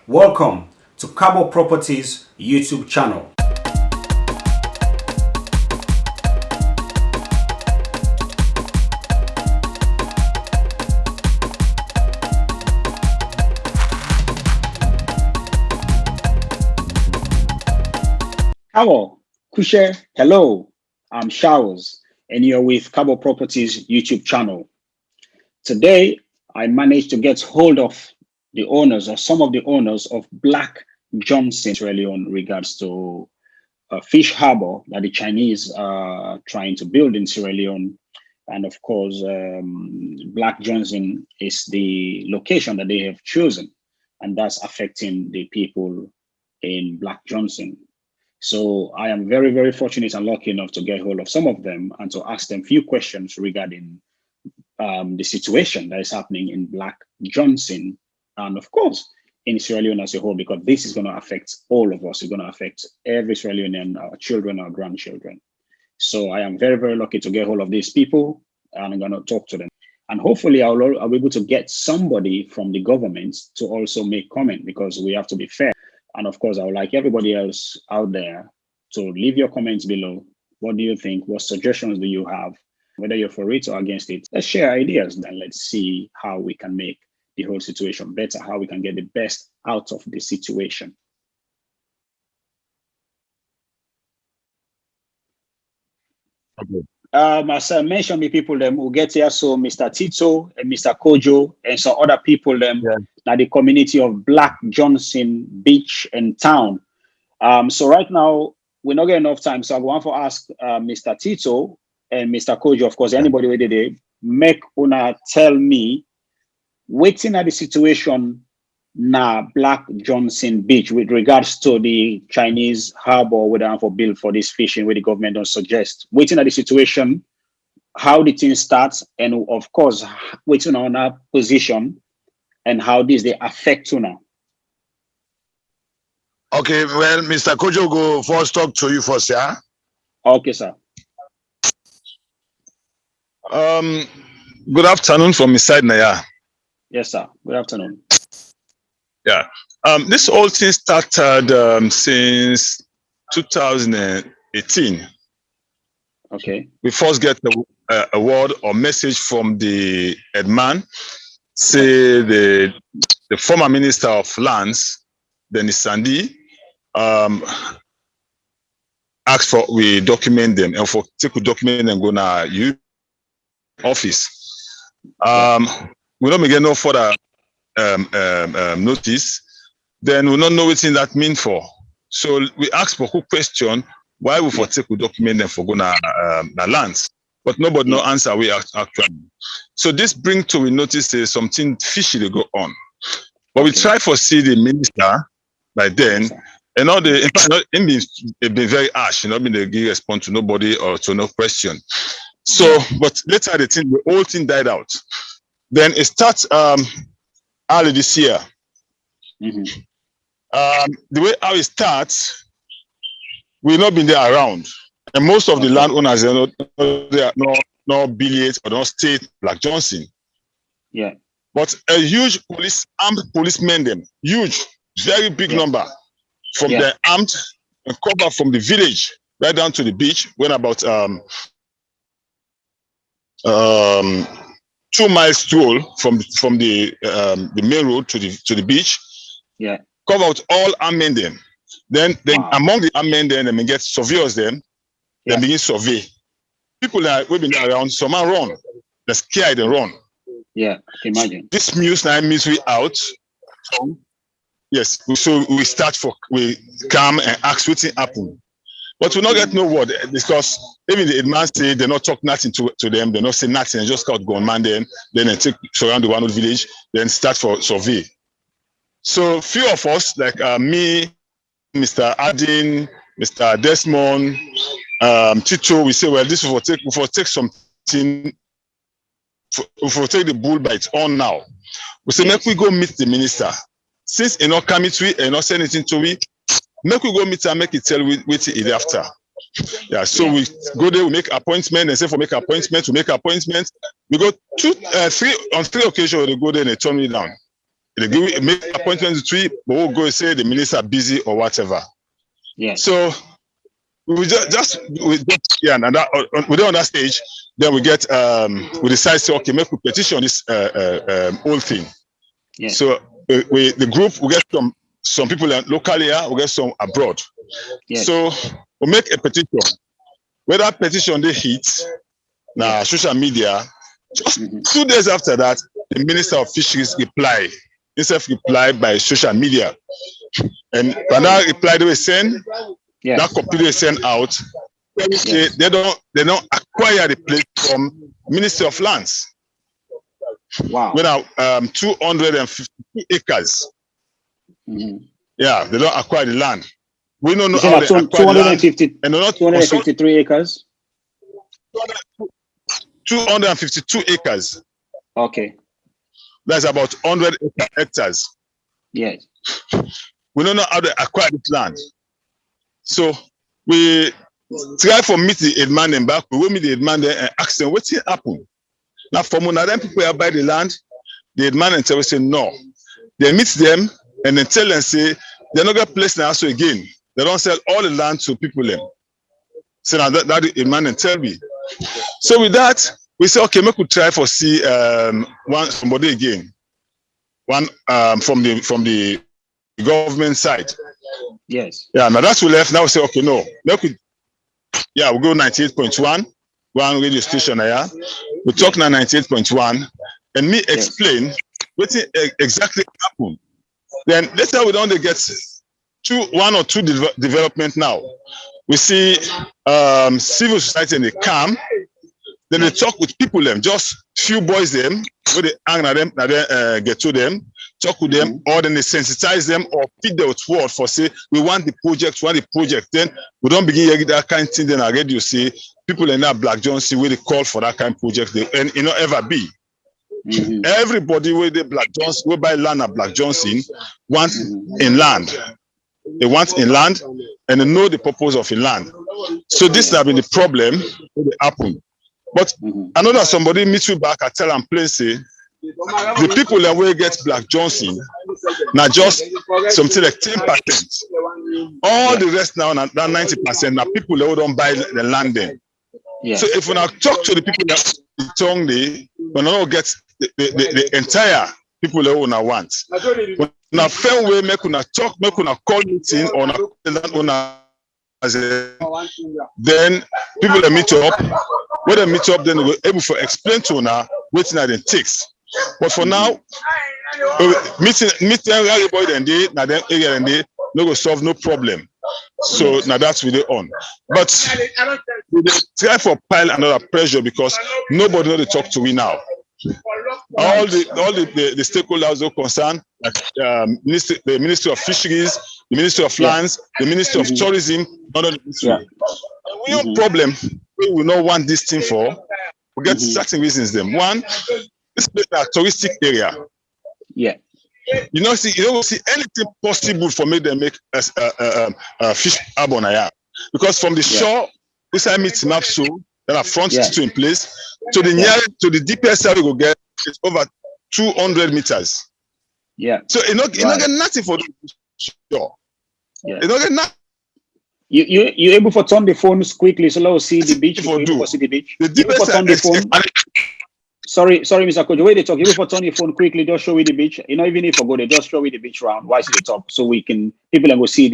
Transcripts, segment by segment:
Welcome to Kabor Properties YouTube channel. Hello, Kushe. Hello, I'm Charles, and you're with Kabor Properties YouTube channel. Today, I managed to get hold of the owners or some of the owners of Black Johnson, Leone, regards to a fish harbor that the Chinese are trying to build in Sierra Leone. And of course, Black Johnson is the location that they have chosen, and that's affecting the people in Black Johnson. So I am very, very fortunate and lucky enough to get hold of some of them and to ask them a few questions regarding the situation that is happening in Black Johnson and, of course, in Sierra Leone as a whole, because this is going to affect all of us. It's going to affect every Sierra Leonean, our children, our grandchildren. So I am very, very lucky to get hold of these people, and I'm going to talk to them. And hopefully I'll be able to get somebody from the government to also make comment, because we have to be fair. And of course, I would like everybody else out there to leave your comments below. What do you think? What suggestions do you have? Whether you're for it or against it, let's share ideas, and let's see how we can make the whole situation better, how we can get the best out of the situation. Okay. As I mentioned, the people them who get here, so Mr. Tito and Mr. Kojo and some other people them, that the community of Black Johnson Beach and Town. So right now we're not getting enough time, so I want to ask Mr. Tito and Mr. Kojo, of course, anybody where they make una tell me waiting at the situation now Black Johnson Beach with regards to the Chinese harbor where they for build for this fishing where the government don't suggest. Waiting at the situation, how the thing starts, and of course, waiting on our position and how this they affect you now. Okay, well, Mr. Kojo go first talk to you first, yeah? Okay, sir. Good afternoon from inside Naya. Yes, sir. Good afternoon. Yeah. This whole thing started since 2018. Okay. We first get a word or message from the headman, say the former minister of lands, Denis Sandy, asked for we document them, and for take we document them go na you office. We don't get no further notice, then we don't know what that mean for. So we ask for who question why we for take we document them for go na lands, but nobody no answer we actually. So this bring to we notice something fishy to go on, but we try for see the minister by then. And all the, in fact, it been very harsh, been they give response to nobody or to no question. So, but later the whole thing died out. Then it starts early this year. The way how it starts, we've not been there around, and most of the landowners they are not Billiard or not state Black Johnson. Yeah. But a huge armed policemen, them huge, very big number. From the armed and cover from the village right down to the beach, went about 2 miles stroll from the main road to the beach. Yeah. Cover out all armed men them. Then among the armed men then they get surveyors then. They begin survey. People that we've been there around, some are run. They're scared and run. Yeah, I can imagine. This news now means we out. So, yes, so we come and ask what happened. But we not get no word, because even the man say they not talk nothing to them, they not say nothing, they just got gun man then they take surround the one village, then start for survey. So few of us, like me, Mr. Adin, Mr. Desmond, Tito, we say, well, this will take something, for take the bull by its own now. We say, make we go meet the minister. Since he not come to it and not say anything to me, make we go meet and make it tell we wait it after. Yeah, so we go there, we make appointment, and say for make appointment, we make appointment. We go 3 occasions, they go there and they turn me down. They give make appointment to 3, but we'll go and say the minister busy or whatever. Yeah. So we just yeah, and that, we're on that stage. Then we get we decide to say, okay, make we petition this whole thing. Yeah. So the group we get some people locally here, we get some abroad. Yes. So we make a petition. Where that petition they hit now social media, just 2 days after that, the Minister of Fisheries reply by social media. And when that reply they will send, that copy they send out, they don't acquire the place from Ministry of Lands. Wow. Without 250 acres. Yeah, they don't acquire the land. We don't know how they acquire 250, the land. And 253 acres. 252 acres. Okay. That's about 100 hectares. Yes. We don't know how they acquire this land. So we try for meet the headman and back. We will meet the headman there and ask them what's happened. Now, for one of them people who buy the land, the headman and tell say no. They meet them and then tell them say they're not gonna place the house again. They don't sell all the land to people them. So now that the headman and tell me. So with that, we say okay, we could try for see somebody again. One from the government side. Yes. Yeah, now that's we left. Now we say okay, no. We go 98.1, one radio station here. We talk now 98.1, and me explain what exactly happened. Then later we don't get one or two development now. We see civil society and they come. Then they talk with people them, just few boys them, where they hang at them, get to them, talk with them, or then they sensitize them or feed them with word for say we want the project, Then we don't begin hearing that kind of thing. Then already you see people in that Black Johnson where they call for that kind of project, and it not ever be. Everybody where they Black Johnson, we buy land at Black Johnson, want in land. They want in land and they know the purpose of in land. So this has been the problem when it happened. But I know that somebody meets you back, I tell them plain say the people that will get Black Johnson now just something like 10%. All the rest now, that 90% now people that don't buy the land then. So if we now talk to the people that tongue they will not get the entire people that we now want. Now fair way make una talk, make una call meeting or una then people that meet up. When they meet up, then they will able to explain to una waiting at the takes. But for now, meeting everybody and they now them area and they no go solve no problem. So now that's really on. But we try for pile another pressure because nobody know to talk to we now. All the stakeholders are concerned, like the Ministry of Fisheries, the Ministry of Lands, the Ministry of Tourism, none of the ministry. We have problem. We will not want this thing for. We get certain reasons. Them one, this is a touristic area. Yeah. You don't see anything possible for me to make a fish harbor here. Because from the shore, this I meet map so then a front in place. To the nearest, to the deepest side we go get is over 200 meters. Yeah. So you not get nothing for the shore. Yeah. You don't get nothing. You able to turn the phones quickly so let's see the beach. See the beach. The deepest side is Sorry, Mr. Kojo, wait they talk. You able to turn your phone quickly, just show me the beach. You know, even if I go there, just show me the beach round. Why see the top so we can people can go see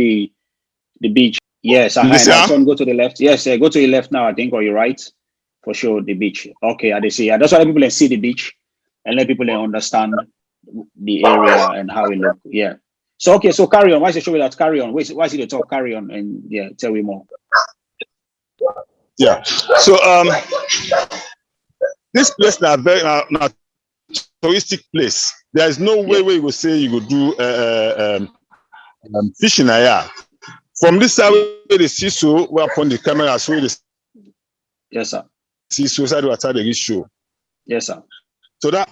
the beach. Yes, go to the left. Yes, go to the left now, I think, or you're right. For sure, the beach. Okay, I see. That's why people can see the beach and let people understand the area and how it look. Yeah. So okay, so carry on. Why is it show me that carry on? Why is it the talk? Carry on and tell me more. Yeah. So this place now very now touristic place. There is no way we will say you will do fishing here. From this side where the see so we upon the camera so the yes sir. See so side outside the show. Yes sir. So that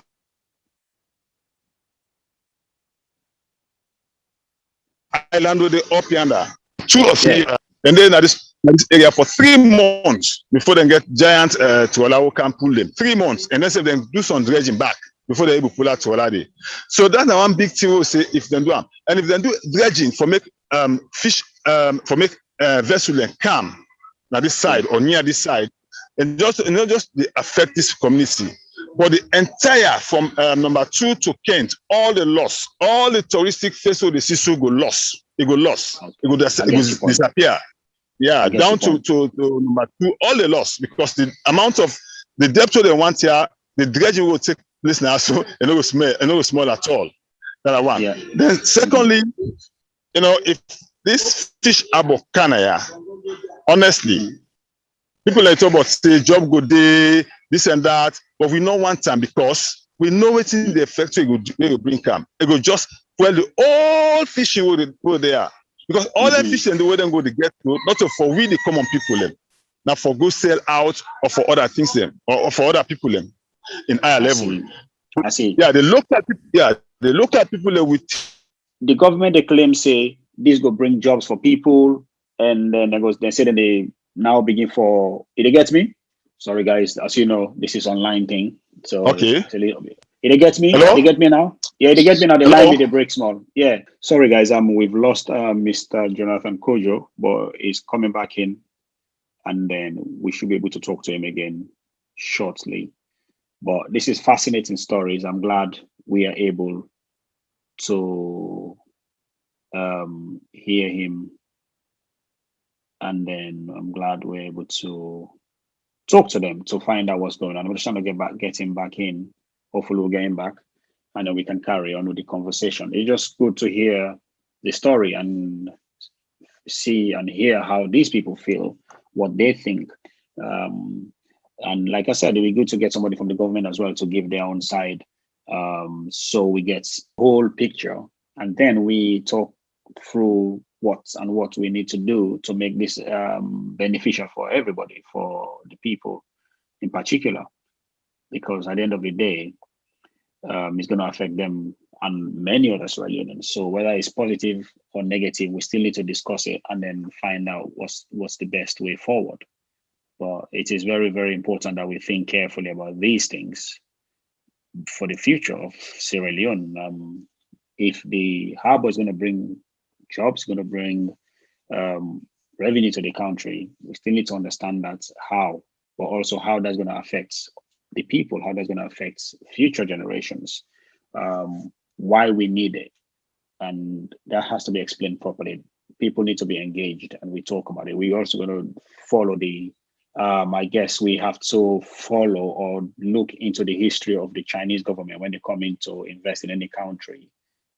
island with the up yonder 2 or 3 and then at this area for 3 months before they get giant to allow can pull them 3 months and then say them do some dredging back before they able pull out to Olade. So that's the one big thing we'll say if they do them. And if they do dredging for make fish for make vessel and calm now this side or near this side, and just not just they affect this community, but the entire from number 2 to Kent, all the loss, all the touristic vessel the Sisu go lost. It go lost. It go disappear. Yeah, down to number 2, all the loss because the amount of the depth they want here, the dredging will take place now, so it no small at all. That one. Yeah. Then secondly, you know, if this fish Harbour Canaya, honestly, people like talk about say job good day, this and that, but we know one time because we know what's in the effect we will bring come. It will just well the all fishing will there. Because all that fish and the way they go to get to, not for we the common people them, not for go sell out or for other things them or for other people them in higher level. I see. Yeah, the local people them with the government they claim say this go bring jobs for people, and then they say that they now begin for it gets me. Sorry guys, as you know, this is online thing. So okay. It gets me. Hello? They get me now. Yeah, they get me now. The line with the break small. Yeah. Sorry guys, we've lost Mr. Jonathan Kojo, but he's coming back in, and then we should be able to talk to him again shortly. But this is fascinating stories. I'm glad we are able to hear him, and then I'm glad we're able to talk to them to find out what's going on. I'm just trying to get him back in. Hopefully we'll get him back, and then we can carry on with the conversation. It's just good to hear the story and see and hear how these people feel, what they think. And like I said, it'd be good to get somebody from the government as well to give their own side, so we get the whole picture, and then we talk through what we need to do to make this beneficial for everybody, for the people in particular, because at the end of the day, it's going to affect them and many other Sierra Leoneans. So whether it's positive or negative, we still need to discuss it and then find out what's the best way forward. But it is very, very important that we think carefully about these things for the future of Sierra Leone. If the harbour is going to bring jobs, going to bring revenue to the country, we still need to understand that how, but also how that's going to affect the people, how that's going to affect future generations, why we need it. And that has to be explained properly. People need to be engaged, and we talk about it. We're also going to follow the, I guess we have to follow or look into the history of the Chinese government when they come in to invest in any country.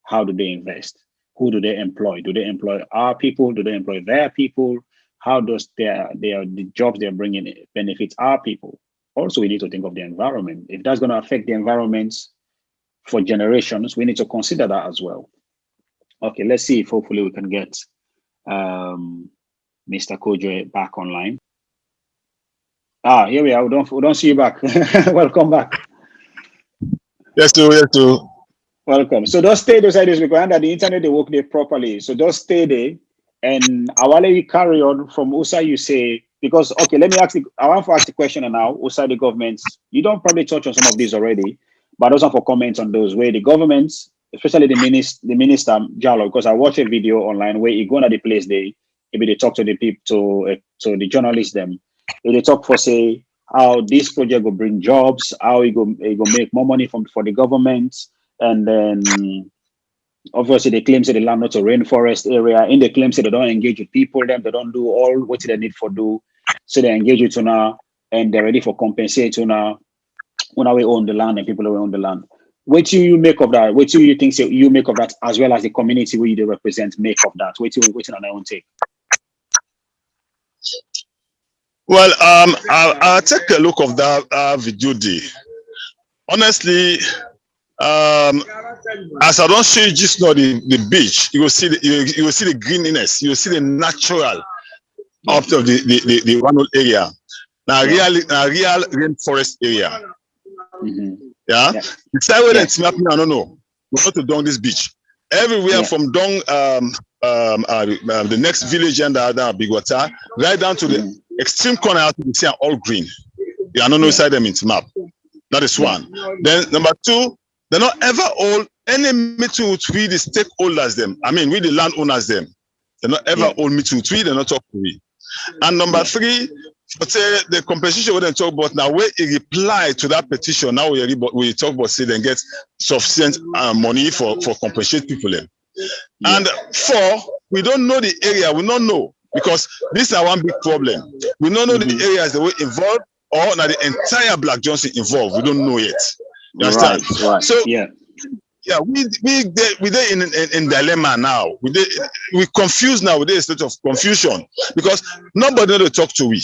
How do they invest? Who do they employ? Do they employ our people? Do they employ their people? How does the jobs they're bringing benefit our people? Also, we need to think of the environment. If that's going to affect the environment for generations, we need to consider that as well. Okay, let's see if hopefully we can get Mr. Kojo back online. Here we are. We don't see you back. Welcome back. Yes, too. Welcome. So just stay those ideas because under the internet they work there properly. So just stay there, and I will let you carry on from Usa. You say because okay, I want to ask the question now. Usa, the governments, you don't probably touch on some of these already, but also for comments on those where the governments, especially the minister Jalo, because I watched a video online where he go to the place they talk to the people to the journalists them. They talk for say how this project will bring jobs, how it go make more money for the government. And then obviously they claim say the land not a rainforest area. In the claim say they don't engage with people, they don't do all what they need for do. So they engage with you now and they're ready for compensate you now when we own the land and people who own the land. What do you make of that? What do you think you make of that as well as the community where you represent make of that? What's on their own take? Well, I'll take a look of that video day. Honestly, as I don't show you just now the beach, you will see the greeniness, you will see the natural of the one area. Now real rainforest area. Mm-hmm. Yeah. The side where it's mapping, I don't know. We go to down this beach. Everywhere from down the next village and the big water, right down to the extreme corner out you see all green. Yeah, I don't know inside them it's map. That is one. Then number two, they not ever hold any meeting with we the stakeholders them. I mean, we the landowners them. They not ever hold meeting with we. They not talk to we. And number three, but say the compensation we then talk about now. Where it reply to that petition now we talk about say then get sufficient money for compensate people them. And four, we don't know the area. We don't know because this is one big problem. We don't know the areas that were involved or now the entire Black Johnson involved. We don't know yet. You understand? Right. So we in dilemma now. We confused now. We're in a state of confusion because nobody know to talk to we.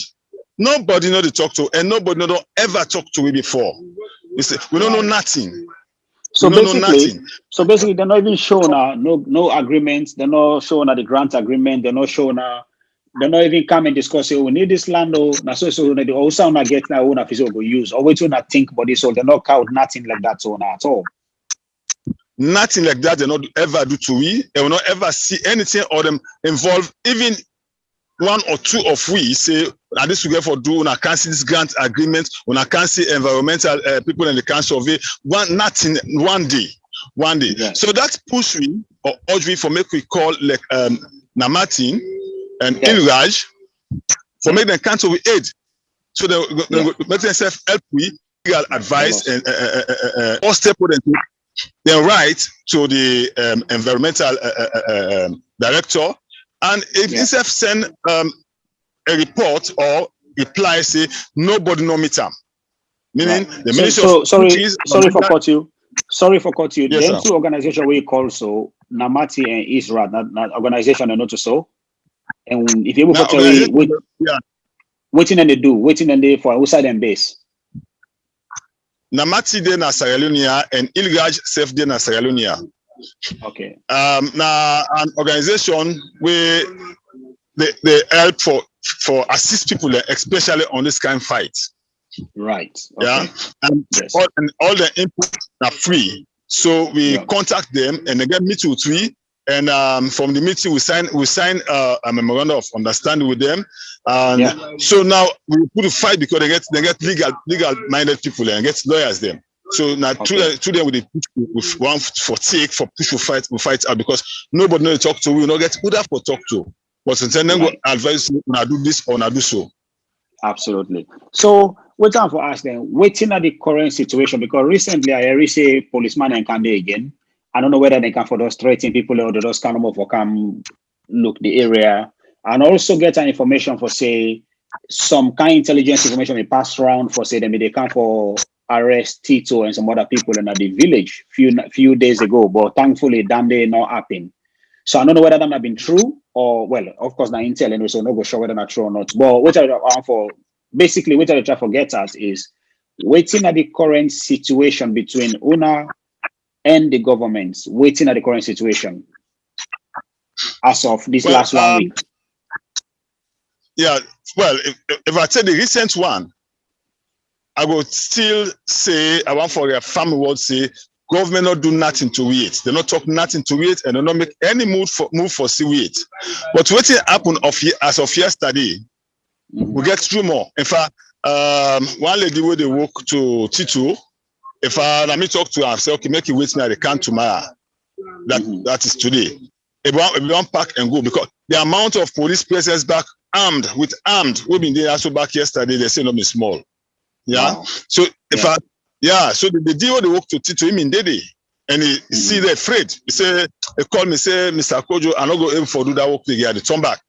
Nobody know to talk to, and nobody know to ever talk to we before. You see, we don't know nothing. So basically, they're not even showing no agreements. They're not showing the grant agreement. They're not showing they're not even come and discuss it. We need this land or they also not get now own physical use or wait to not think about this. So they're not count nothing like that so at all. Nothing like that they not ever do to we. They will not ever see anything or them involved. Even one or two of we say, and this we get for do, I can't see this grant agreement, when I can't see environmental people in the council of it, nothing one day. Yeah. So that's push we or urge we for make we call like Namatin and Ilraj for make them cancel with aid. So they make themselves help we legal advice and all step with them. Then write to the environmental director, and if himself send a report or reply say nobody no meet him. Meaning the ministry of sorry for cut you. Yes, then two organizations we call so Namati and Israel, not organization and not so. And if you able to tell me waiting and they do, waiting and they for outside and base. Namati de na Sierra Leone and Ilgaj Self de na Sierra Leone. Okay. Now an organization where they help for assist people, especially on this kind of fight. Right. Okay. Yeah. And all the input are free. So we contact them and they get meeting with we. And from the meeting we sign a memorandum of understanding with them. And so now we put a fight because they get legal minded people and get lawyers them. So now to them with one for push we fight out because nobody knows to talk to. We don't get who that for talk to. But then go advise now do this or now do so. Absolutely. So what time for us then? Waiting at the current situation because recently I heard say policeman and Kande again. I don't know whether they can for those threatening people or those kind of for come look the area and also get an information for say some kind of intelligence information they pass around for say they come for arrest Tito and some other people in the village few days ago, but thankfully that day not happen. So I don't know whether that have been true or well, of course, not intel anyway, so no go sure whether not true or not. But what I for basically what I try to get at is waiting at the current situation between Una and the government, waiting at the current situation as of this last 1 week. Yeah, well, if I take the recent one, I would still say, I want for a family would say, government not do nothing to it. They not talk nothing to it and they not make any move for see it. But what happened as of yesterday, we get through more. In fact, one lady where they walk to Tito, if let me talk to her, say, okay, make it wait now, they come tomorrow. That is today. If we don't pack and go, because the amount of police presence back armed, we've been there also back yesterday, they say not be small. Yeah. Wow. So so the deal they walk to Tito him in Dede and he see they're afraid. He called me, say, Mr. Kojo, I'm not going to do that work again. They turn back.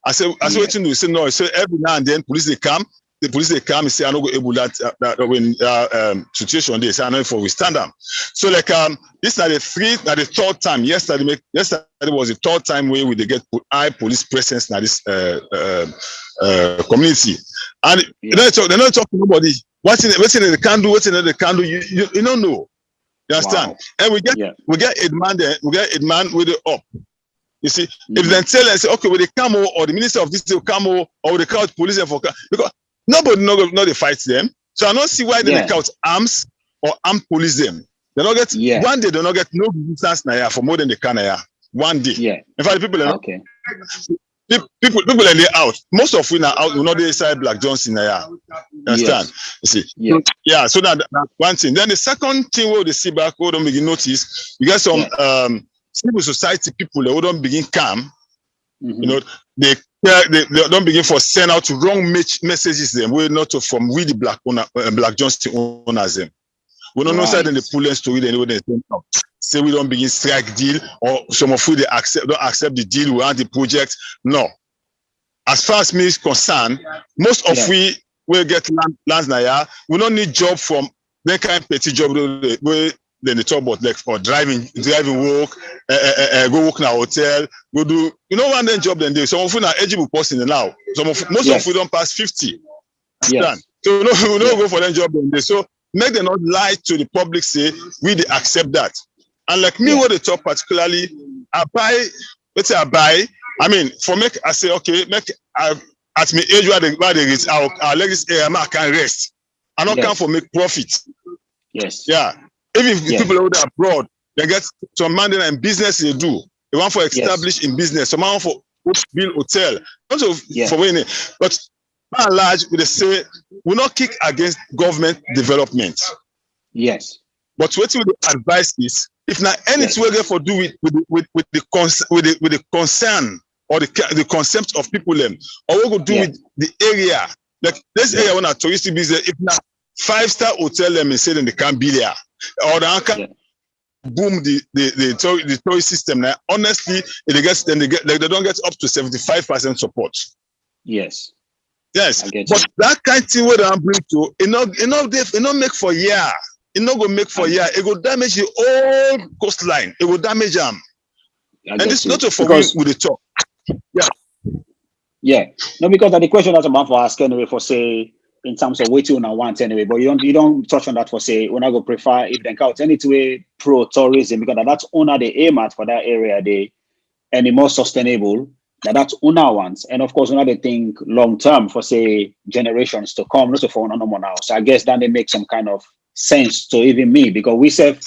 I said, what you do? He said, no, he said every now and then police they come. The police they come and say, I'm not able that when situation they say I know for we stand up. So like this is the third time. Yesterday was the third time where we they get high police presence in this community. And they're not talking to nobody. What's in they can do, you don't know. You understand? Wow. And we get a man there, we get a man with the up. You see, if they tell us, okay, with the camo or the minister of this camo or the crowd police for because nobody know they fight them. So I don't see why they count arms or armed police them. They don't get one day they don't get no resistance now for more than they can now. 1 day. Yeah. In fact, the people are people in the out. Most of we now out, we not inside Black Johnson now. You understand? You see? Yeah. Yeah, so that's one thing. Then the second thing we see back, we don't begin notice, you get some civil society people that don't begin calm. You know, they don't begin for send out wrong messages them. We're not from we the Black Johnson owners them. We don't know side in the pulling story they know they say we don't begin strike deal or some of we they don't accept the deal, we want the project. No. As far as me is concerned, most of we will get lands now. We don't need job from that kind of petty job where then they talk about like for driving work, go work in a hotel, go do one then job then they some of you are eligible person now. Most of we don't pass 50. Yes. So we don't go for that job then they so make them not lie to the public, say we they accept that. And like me, what they talk particularly, I buy, I mean, for make I say, okay, at my age where they reach our legacy area, I can rest. I don't come for make profit. Yes. Yeah. Even if people out there abroad, they get some money and business they do. They want for establish in business, some want for build hotel. Also for winning. But by and large, we say we not kick against government development. Yes. But what we advise is if not anything we get for do with the concern or the concept of people them, or we go do with the area. Like this area when a touristic business, if not 5-star hotel them and say then they can't be there. Or they can boom the tourist system now. Honestly, they don't get up to 75% support. Yes. Yes. But that kind of thing what I'm bring to it not make for year. It not go make for year. It will damage the whole coastline. It will damage them. And it's not for me with the talk. Yeah. Yeah. No, because the question that's about for ask anyway for say in terms of what you want anyway, but you don't touch on that for say we're not gonna prefer if they count anyway pro tourism because that's only the aim at for that area they any more sustainable that's una wants. And of course, another thing long term for say generations to come, not for no more now. So I guess then they make some kind of sense to even me because we say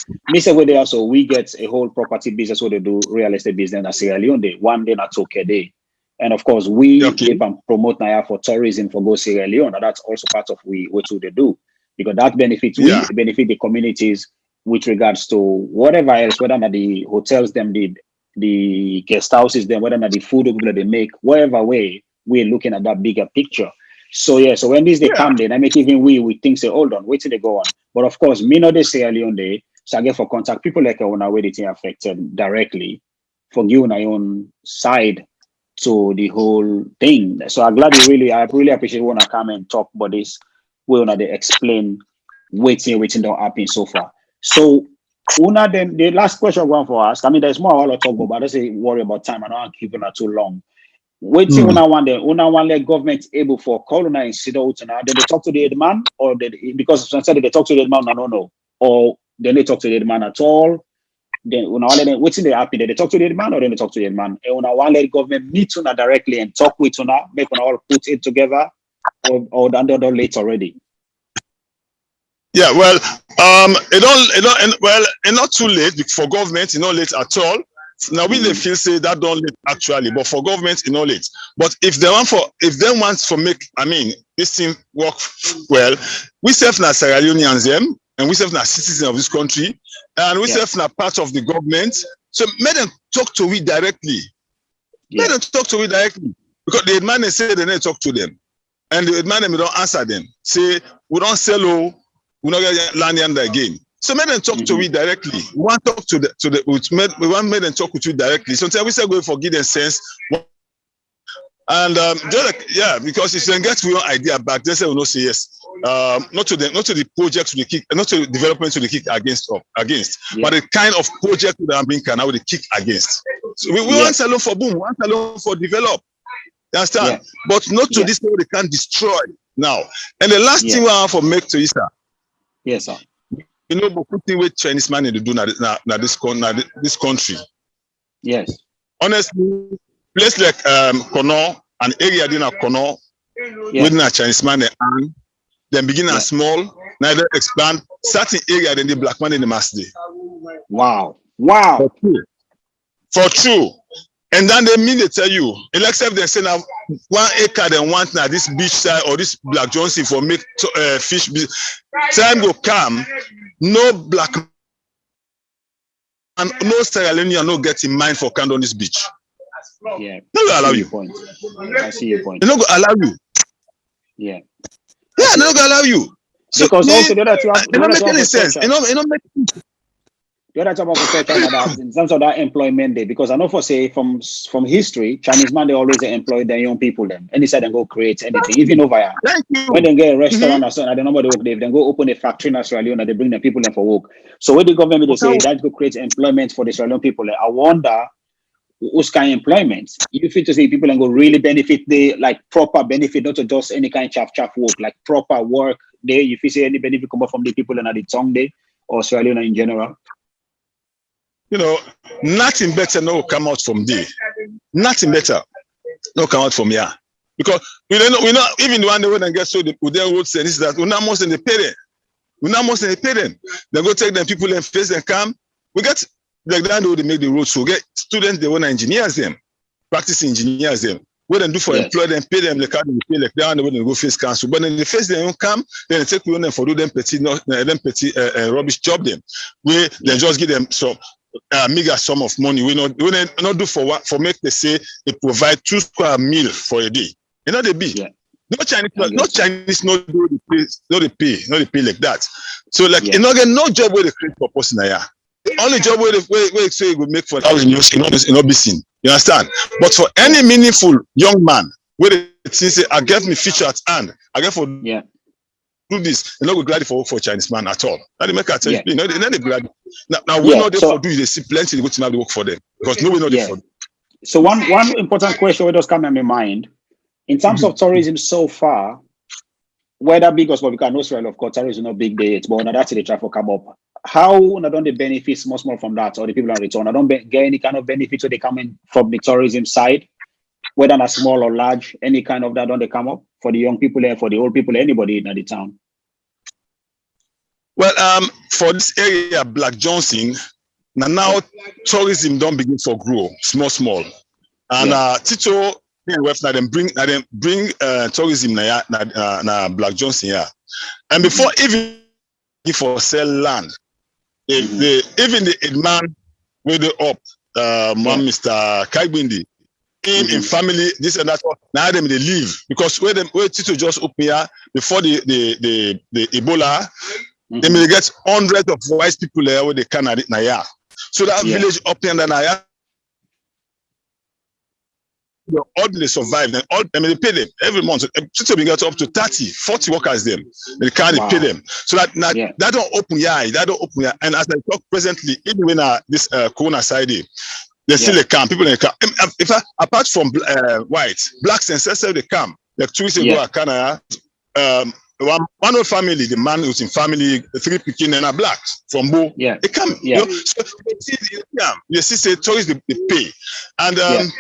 where they are, so we get a whole property business where they do real estate business in Sierra Leone day, one day not okay day. And of course, we keep and promote Naya for tourism for go Sierra Leone. And that's also part of what they do because that benefits benefit the communities with regards to whatever else, whether not the hotels them did, the guest houses them, whether not the food that they make, whatever way we're looking at that bigger picture. So so when these they come then I make even we think say hold on, wait till they go on. But of course, me not they Sierra Leone day, so I get for contact people like on our way they affected directly for you on your own side to the whole thing. So I really appreciate when I come and talk about this. We wanna they explain waiting don't happen so far. So Una then the last question one for us. I mean there's more I want to talk about, but I don't say worry about time. I don't keep it too long. Waiting Una one let government able for Corona and sit out now. Then they talk to the man or because some said they talk to the man, I don't know. Or then they talk to the man at all. Then una what's in the happy that they talk to the man or then they talk to the man. And una one let government meet una directly and talk with una, make una all put it together or done late already. Yeah, well, it's not too late for government, it's not late at all. Now we they feel say that don't late actually, but for government, it's not late. But if they want for make, I mean, this thing work well, we serve na Sierra Leoneans them, and we serve na citizens of this country, and we serve na part of the government. So make them talk to we directly. Make them talk to we directly. Because the man they say they need to talk to them. And the man they don't answer them. Say, we don't sell we not get land under again. So make them talk to we directly. We want to talk we want make them talk with you directly. Sometimes we say go for give them sense. And just like, because if they get your idea back, they say we not say yes. Not to the project to the kick, not to the development to the kick against, but the kind of project that I'm being now the kick against. So we want salon for boom, we want salon for develop. You understand? But not to this level they can destroy now. And the last thing we want for make to is that. Yes, sir. You know, but putting with Chinese money to do now this country. Yes. Honestly, place like Kono, an area in Kono, within a Chinese money, and then begin as small, neither expand certain area then the black money in the mass day. Wow. For true. And then they tell you, except they say now 1 acre they want now this beach side or this Black Johnson for make fish. Time will come, no black and no Sierra Leonean no get in mind for camp on this beach. Yeah. No go allow you. I see your point. They no go allow you. Yeah. Yeah, they no go allow you. So because also the other two it don't make any sense. It don't make the other time I was talking about in terms of that employment day, because I know for say from history, Chinese man they always employ their young people them. Any side they go create anything, even over here. When they get a restaurant or something, I don't know what they work, they then go open a factory in Sierra Leone and they bring the people in for work. So when the government they say that go create employment for the Sierra Leone people, I wonder whose kind of employment. You feel to say people and go really benefit the like proper benefit, not just any kind of chaff work, like proper work there. You feel say any benefit come up from the people in the tongue day or Sierra Leone in general. You know, nothing better no come out from there. Nothing better no come out from here. Because we know even the one they wouldn't get so the road say this that we not most in the parent. We not most in the parent. They go take them people and face and come. We get like that they make the road so get students they want engineers them, practice engineers them. What they do for employ them, pay them like how they pay like that, and when they go face council. But then the face they don't come, then they take people them for do them petty rubbish job them. They just give them some meager sum of money. We not do for what for make they say they provide 2 square meal for a day. You know they be. Yeah. No Chinese no do the pay like that. So like you not get no job where they create for person here. The only job where they say you would make for $1,000 you not be seen. You understand? But for any meaningful young man, where they say I get me feature at hand, I get for do this, you're not go glad for Chinese man at all. Now they make a tell you know they glad. Now we know they for do they see plenty they go to now they work for them because nobody know they for. So one important question that does come in my mind in terms of tourism so far, whether big or small, because no Israel of course tourism is not big day, but now that's the try for come up. How not don't they benefit small from that or the people on return? I don't get any kind of benefit so they come in from the tourism side, whether not small or large, any kind of that don't they come up for the young people there, for the old people, anybody in the town? Well, for this area, Black Johnson, now tourism don't begin for grow, small. And Tito and bring tourism na Black Johnson here. And before even for sell land, even the man with the up, Mr. Kaibindi, in family, this and that. Now them they leave because where Tito just open here before the Ebola, they may get hundreds of white people there where they can at it Naya. So that village up here and Naya, all they survive, and all I mean they pay them every month. Tito we get up to 30, 40 workers them. They can't pay them. So that don't open here, And as I talk presently, even when this corona side they still camp. People in the camp. Apart from white, blacks and sisters they camp. Like 2 weeks ago, one old family, the man who's in family, 3 Pekin and a black from Bo. They come. You know? So you see, say tourists they pay, and then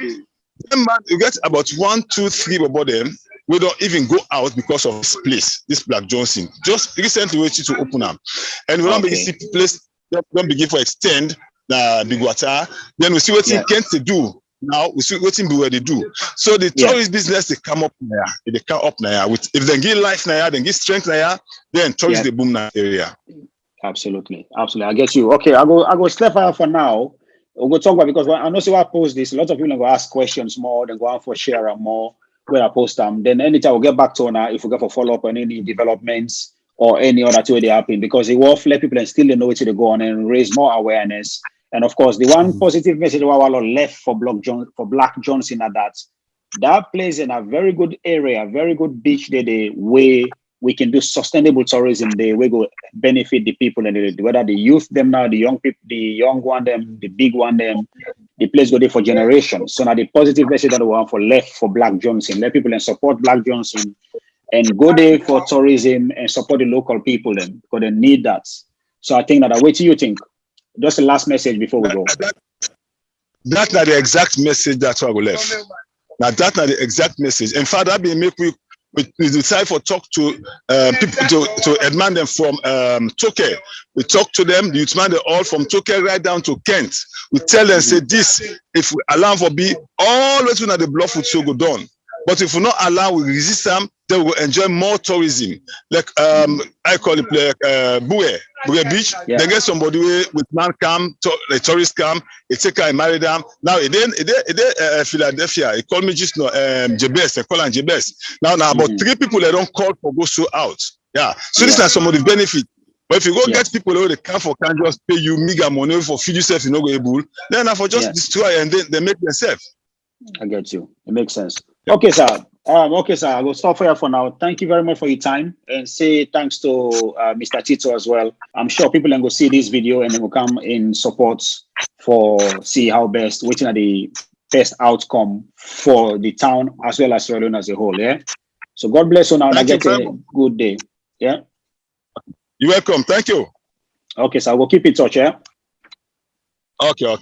man, you get about 1, 2, 3 about them. We don't even go out because of this place, this Black Johnson. Just recently waiting to open up, and we don't begin see place. Don't begin for extend. Big water, then we see what he can to do. Now we see what where they do. So the tourist business they come up now. They come up now. With if they give life now, they give strength now, then tourists they boom that area. Absolutely. I get you. Okay, I go step out for now. We'll go talk about because I know so I post this. A lot of people go ask questions more, then go out for share and more where I post them. Then anytime we'll get back to now if we go for follow up on any developments or any other way they happen because it will let people and still know where to go on and raise more awareness. And of course, the one positive message we left for Black Johnson at that place in a very good area, very good beach there, the way we can do sustainable tourism there, we go benefit the people and whether the youth them now, the young people, the young one them, the big one them, the place go there for generations. So now the positive message that we want for left for Black Johnson, let people and support Black Johnson and go there for tourism and support the local people then because they need that. So I think what do you think? Just the last message before we go. That's not the exact message that's what we left. Now that's not the exact message. In fact, that be make we we decide for talk to people to admand them from Toke. We talk to them, the youthman, they all from Toke right down to Kent. We tell them, say this, if we allow for be, always when the bluff would so go down. But if we not allow, we resist them, then we will enjoy more tourism. Like I call it like Bue Beach. Yeah. They get somebody with man come, the tourist come, they take her and marry them. Now it Philadelphia. He called me just now Jebes, they call him Jebes. Now about 3 people they don't call for go so out. Yeah. So this is some of the benefit. But if you go get people who they come for can just pay you mega money for feed yourself, you know go able, then for just destroy and then they make themselves. I get you. It makes sense. Okay, sir. Okay, sir. I will stop here for now. Thank you very much for your time, and say thanks to Mr. Tito as well. I'm sure people can go see this video and they will come in support for see how best, which are the best outcome for the town as well as Sierra Leone as a whole. Yeah. So God bless you now, and I get a good day. Yeah. You're welcome. Thank you. Okay, sir. We'll keep in touch. Yeah. Okay.